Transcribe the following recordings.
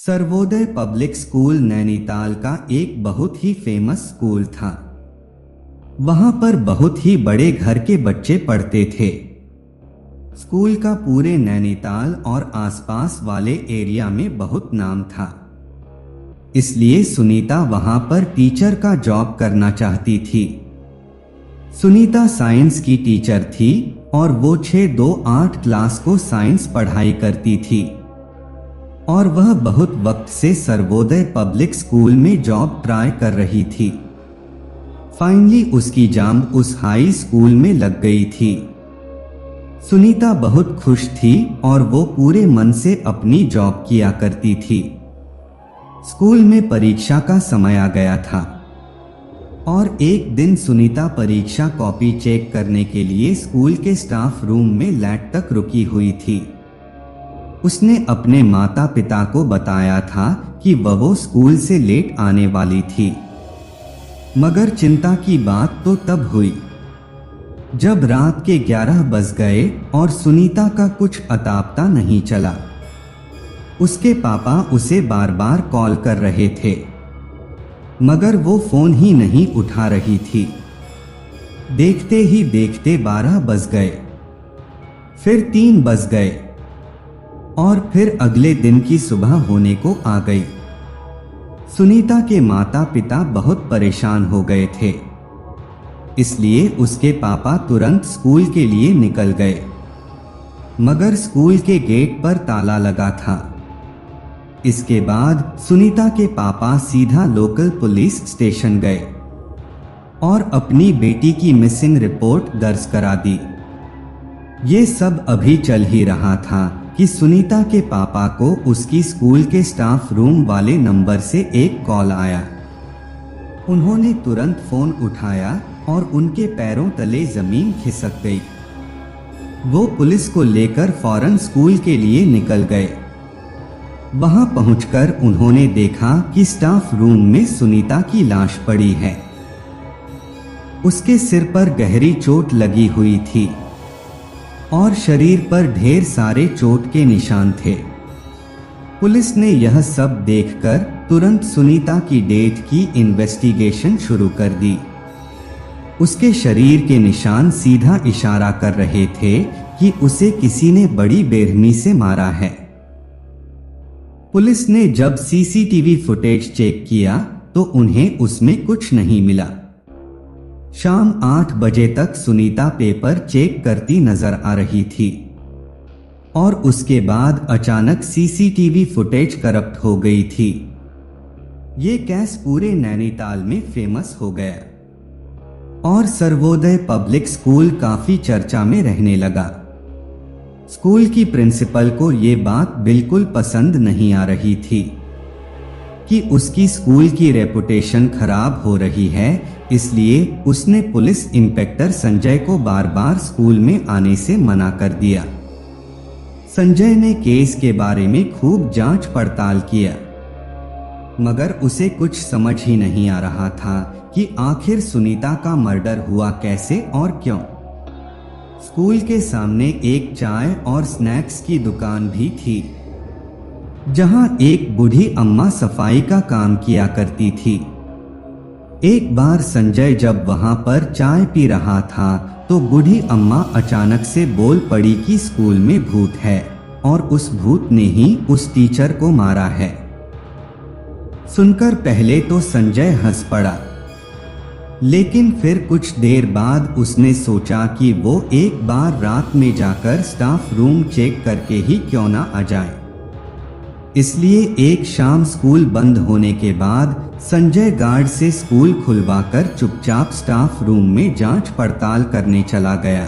Sarvodaya public school Nainital का एक बहुत ही फेमस स्कूल था। वहां पर बहुत ही बड़े घर के बच्चे पढ़ते थे। स्कूल का पूरे नैनीताल और आसपास वाले एरिया में बहुत नाम था। इसलिए सुनीता वहां पर टीचर का जॉब करना चाहती थी। सुनीता साइंस की टीचर थी और वो 6-2-8 क्लास को साइंस पढ़ाई करती थी और वह बहुत वक्त से सर्वोदय पब्लिक स्कूल में जॉब ट्राई कर रही थी। फाइनली उसकी जाम उस हाई स्कूल में लग गई थी। सुनीता बहुत खुश थी और वो पूरे मन से अपनी जॉब किया करती थी। स्कूल में परीक्षा का समय आ गया था और एक दिन सुनीता परीक्षा कॉपी चेक करने के लिए स्कूल के स्टाफ रूम में लेट तक रुकी हुई थी। उसने अपने माता पिता को बताया था कि वो स्कूल से लेट आने वाली थी, मगर चिंता की बात तो तब हुई जब रात के 11 बज गए और सुनीता का कुछ अता पता नहीं चला। उसके पापा उसे बार बार कॉल कर रहे थे, मगर वो फोन ही नहीं उठा रही थी। देखते ही देखते 12 बज गए, फिर 3 बज गए और फिर अगले दिन की सुबह होने को आ गई। सुनीता के माता पिता बहुत परेशान हो गए थे, इसलिए उसके पापा तुरंत स्कूल के लिए निकल गए, मगर स्कूल के गेट पर ताला लगा था। इसके बाद सुनीता के पापा सीधा लोकल पुलिस स्टेशन गए और अपनी बेटी की मिसिंग रिपोर्ट दर्ज करा दी। ये सब अभी चल ही रहा था कि सुनीता के पापा को उसकी स्कूल के स्टाफ रूम वाले नंबर से एक कॉल आया। उन्होंने तुरंत फोन उठाया और उनके पैरों तले जमीन खिसक गई। वो पुलिस को लेकर फौरन स्कूल के लिए निकल गए। वहां पहुंचकर उन्होंने देखा कि स्टाफ रूम में सुनीता की लाश पड़ी है। उसके सिर पर गहरी चोट लगी हुई थी और शरीर पर ढेर सारे चोट के निशान थे। पुलिस ने यह सब देखकर तुरंत सुनीता की डेथ की इन्वेस्टिगेशन शुरू कर दी। उसके शरीर के निशान सीधा इशारा कर रहे थे कि उसे किसी ने बड़ी बेरहमी से मारा है। पुलिस ने जब सीसीटीवी फुटेज चेक किया तो उन्हें उसमें कुछ नहीं मिला। शाम 8 बजे तक सुनीता पेपर चेक करती नजर आ रही थी और उसके बाद अचानक सीसीटीवी फुटेज करप्ट हो गई थी। ये केस पूरे नैनीताल में फेमस हो गया और सर्वोदय पब्लिक स्कूल काफी चर्चा में रहने लगा। स्कूल की प्रिंसिपल को ये बात बिल्कुल पसंद नहीं आ रही थी कि उसकी स्कूल की रेपुटेशन खराब हो रही है, इसलिए उसने पुलिस इंस्पेक्टर संजय को बार बार स्कूल में आने से मना कर दिया। संजय ने केस के बारे में खूब जांच पड़ताल किया, मगर उसे कुछ समझ ही नहीं आ रहा था कि आखिर सुनीता का मर्डर हुआ कैसे और क्यों। स्कूल के सामने एक चाय और स्नैक्स की दुकान भी थी, जहां एक बूढ़ी अम्मा सफाई का काम किया करती थी। एक बार संजय जब वहां पर चाय पी रहा था तो बूढ़ी अम्मा अचानक से बोल पड़ी कि स्कूल में भूत है और उस भूत ने ही उस टीचर को मारा है। सुनकर पहले तो संजय हंस पड़ा, लेकिन फिर कुछ देर बाद उसने सोचा कि वो एक बार रात में जाकर स्टाफ रूम चेक करके ही क्यों ना आ जाए। इसलिए एक शाम स्कूल बंद होने के बाद संजय गार्ड से स्कूल खुलवाकर चुपचाप स्टाफ रूम में जांच पड़ताल करने चला गया।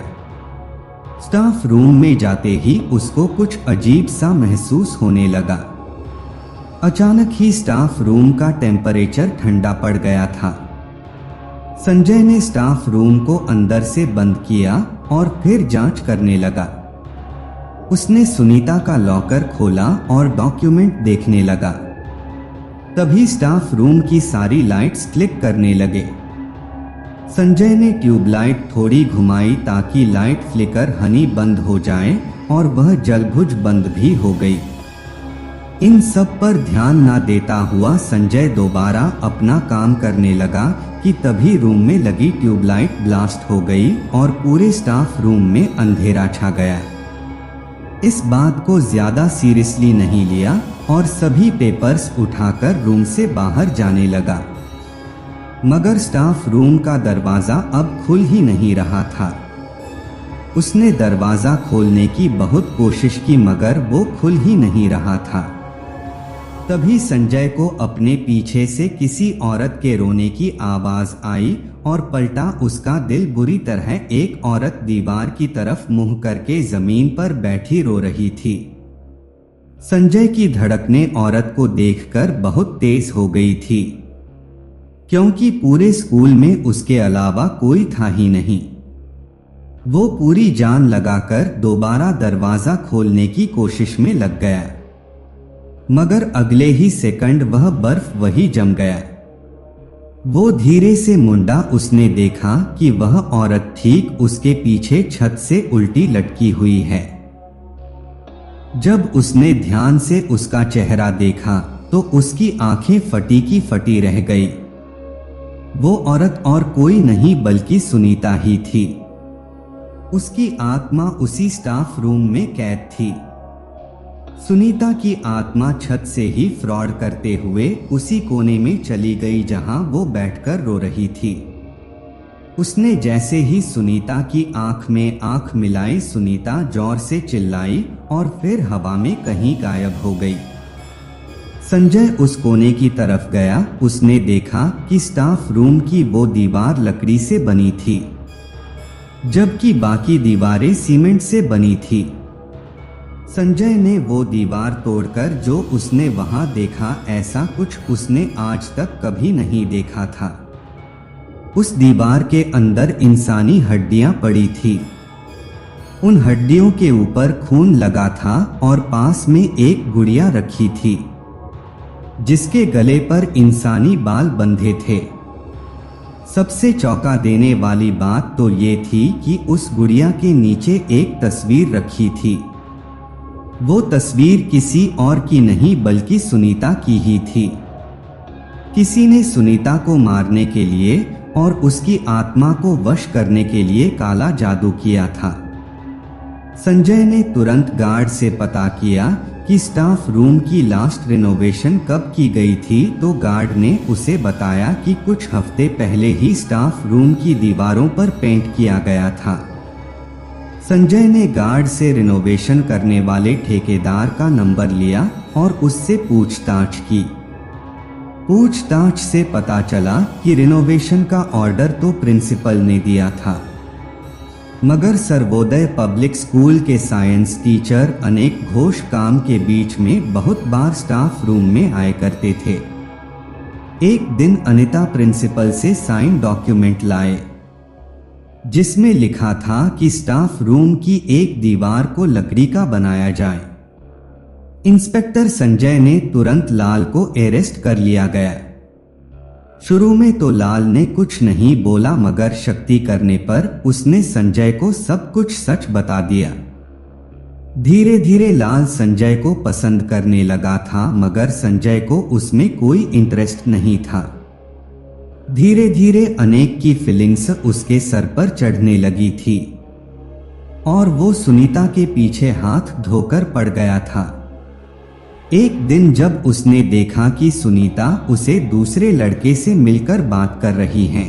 स्टाफ रूम में जाते ही उसको कुछ अजीब सा महसूस होने लगा। अचानक ही स्टाफ रूम का टेम्परेचर ठंडा पड़ गया था। संजय ने स्टाफ रूम को अंदर से बंद किया और फिर जांच करने लगा। उसने सुनीता का लॉकर खोला और डॉक्यूमेंट देखने लगा। तभी स्टाफ रूम की सारी लाइट्स क्लिक करने लगे। संजय ने ट्यूबलाइट थोड़ी घुमाई ताकि लाइट फ्लिकर हनी बंद हो जाए और वह जलभुज बंद भी हो गई। इन सब पर ध्यान ना देता हुआ संजय दोबारा अपना काम करने लगा कि तभी रूम में लगी ट्यूबलाइट ब्लास्ट हो गई और पूरे स्टाफ रूम में अंधेरा छा गया। इस बात को ज्यादा सीरियसली नहीं लिया और सभी पेपर्स उठाकर रूम से बाहर जाने लगा। मगर स्टाफ रूम का दरवाजा अब खुल ही नहीं रहा था। उसने दरवाजा खोलने की बहुत कोशिश की मगर वो खुल ही नहीं रहा था। तभी संजय को अपने पीछे से किसी औरत के रोने की आवाज आई और पलटा। उसका दिल बुरी तरह। एक औरत दीवार की तरफ मुंह करके जमीन पर बैठी रो रही थी। संजय की धड़कनें औरत को देखकर बहुत तेज हो गई थी, क्योंकि पूरे स्कूल में उसके अलावा कोई था ही नहीं। वो पूरी जान लगाकर दोबारा दरवाजा खोलने की कोशिश में लग गया, मगर अगले ही सेकंड वह बर्फ वही जम गया। वो धीरे से मुंडा। उसने देखा कि वह औरत ठीक उसके पीछे छत से उल्टी लटकी हुई है। जब उसने ध्यान से उसका चेहरा देखा तो उसकी आंखें फटी की फटी रह गई। वो औरत और कोई नहीं बल्कि सुनीता ही थी। उसकी आत्मा उसी स्टाफ रूम में कैद थी। सुनीता की आत्मा छत से ही फ्रॉड करते हुए उसी कोने में चली गई जहां वो बैठकर रो रही थी। उसने जैसे ही सुनीता की आंख में आंख मिलाई, सुनीता जोर से चिल्लाई और फिर हवा में कहीं गायब हो गई। संजय उस कोने की तरफ गया। उसने देखा कि स्टाफ रूम की वो दीवार लकड़ी से बनी थी, जबकि बाकी दीवारें सीमेंट से बनी थी। संजय ने वो दीवार तोड़कर जो उसने वहां देखा, ऐसा कुछ उसने आज तक कभी नहीं देखा था। उस दीवार के अंदर इंसानी हड्डियां पड़ी थी। उन हड्डियों के ऊपर खून लगा था और पास में एक गुड़िया रखी थी, जिसके गले पर इंसानी बाल बंधे थे। सबसे चौंका देने वाली बात तो ये थी कि उस गुड़िया के नीचे एक तस्वीर रखी थी। वो तस्वीर किसी और की नहीं बल्कि सुनीता की ही थी। किसी ने सुनीता को मारने के लिए और उसकी आत्मा को वश करने के लिए काला जादू किया था। संजय ने तुरंत गार्ड से पता किया कि स्टाफ रूम की लास्ट रिनोवेशन कब की गई थी, तो गार्ड ने उसे बताया कि कुछ हफ्ते पहले ही स्टाफ रूम की दीवारों पर पेंट किया गया था। संजय ने गार्ड से रिनोवेशन करने वाले ठेकेदार का नंबर लिया और उससे पूछताछ की। पूछताछ से पता चला कि रिनोवेशन का ऑर्डर तो प्रिंसिपल ने दिया था, मगर सर्वोदय पब्लिक स्कूल के साइंस टीचर अनेक घोष काम के बीच में बहुत बार स्टाफ रूम में आए करते थे। एक दिन अनिता प्रिंसिपल से साइन डॉक्यूमेंट लाए, जिसमें लिखा था कि स्टाफ रूम की एक दीवार को लकड़ी का बनाया जाए। इंस्पेक्टर संजय ने तुरंत लाल को अरेस्ट कर लिया गया। शुरू में तो लाल ने कुछ नहीं बोला, मगर शक्ति करने पर उसने संजय को सब कुछ सच बता दिया। धीरे धीरे लाल संजय को पसंद करने लगा था, मगर संजय को उसमें कोई इंटरेस्ट नहीं था। धीरे धीरे अनेक की फीलिंग्स उसके सर पर चढ़ने लगी थी और वो सुनीता के पीछे हाथ धोकर पड़ गया था। एक दिन जब उसने देखा कि सुनीता उसे दूसरे लड़के से मिलकर बात कर रही है,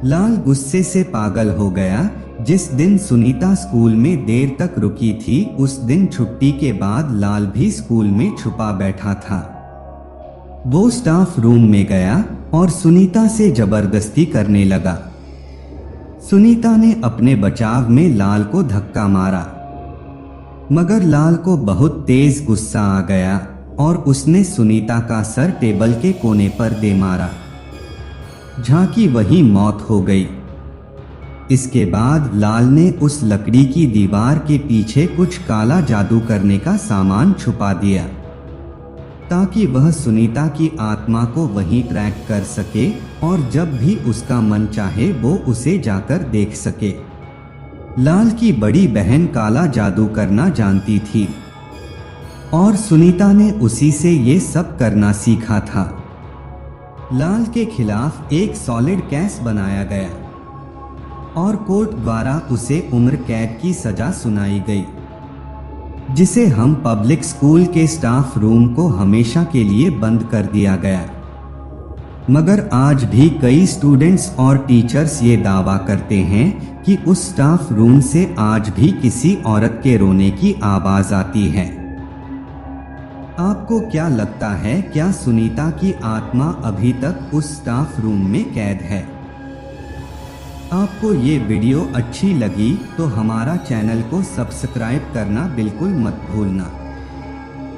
लाल गुस्से से पागल हो गया। जिस दिन सुनीता स्कूल में देर तक रुकी थी, उस दिन छुट्टी के बाद लाल भी स्कूल में छुपा बैठा था। वो स्टाफ रूम में गया और सुनीता से जबरदस्ती करने लगा। सुनीता ने अपने बचाव में लाल को धक्का मारा, मगर लाल को बहुत तेज गुस्सा आ गया और उसने सुनीता का सर टेबल के कोने पर दे मारा। झांकी वही मौत हो गई। इसके बाद लाल ने उस लकड़ी की दीवार के पीछे कुछ काला जादू करने का सामान छुपा दिया, ताकि वह सुनीता की आत्मा को वहीं ट्रैक कर सके और जब भी उसका मन चाहे वो उसे जाकर देख सके। लाल की बड़ी बहन काला जादू करना जानती थी और सुनीता ने उसी से ये सब करना सीखा था। लाल के खिलाफ एक सॉलिड केस बनाया गया और कोर्ट द्वारा उसे उम्र कैद की सजा सुनाई गई, जिसे हम पब्लिक स्कूल के स्टाफ रूम को हमेशा के लिए बंद कर दिया गया। मगर आज भी कई स्टूडेंट्स और टीचर्स ये दावा करते हैं कि उस स्टाफ रूम से आज भी किसी औरत के रोने की आवाज आती है। आपको क्या लगता है, क्या सुनीता की आत्मा अभी तक उस स्टाफ रूम में कैद है? आपको ये वीडियो अच्छी लगी तो हमारा चैनल को सब्सक्राइब करना बिल्कुल मत भूलना।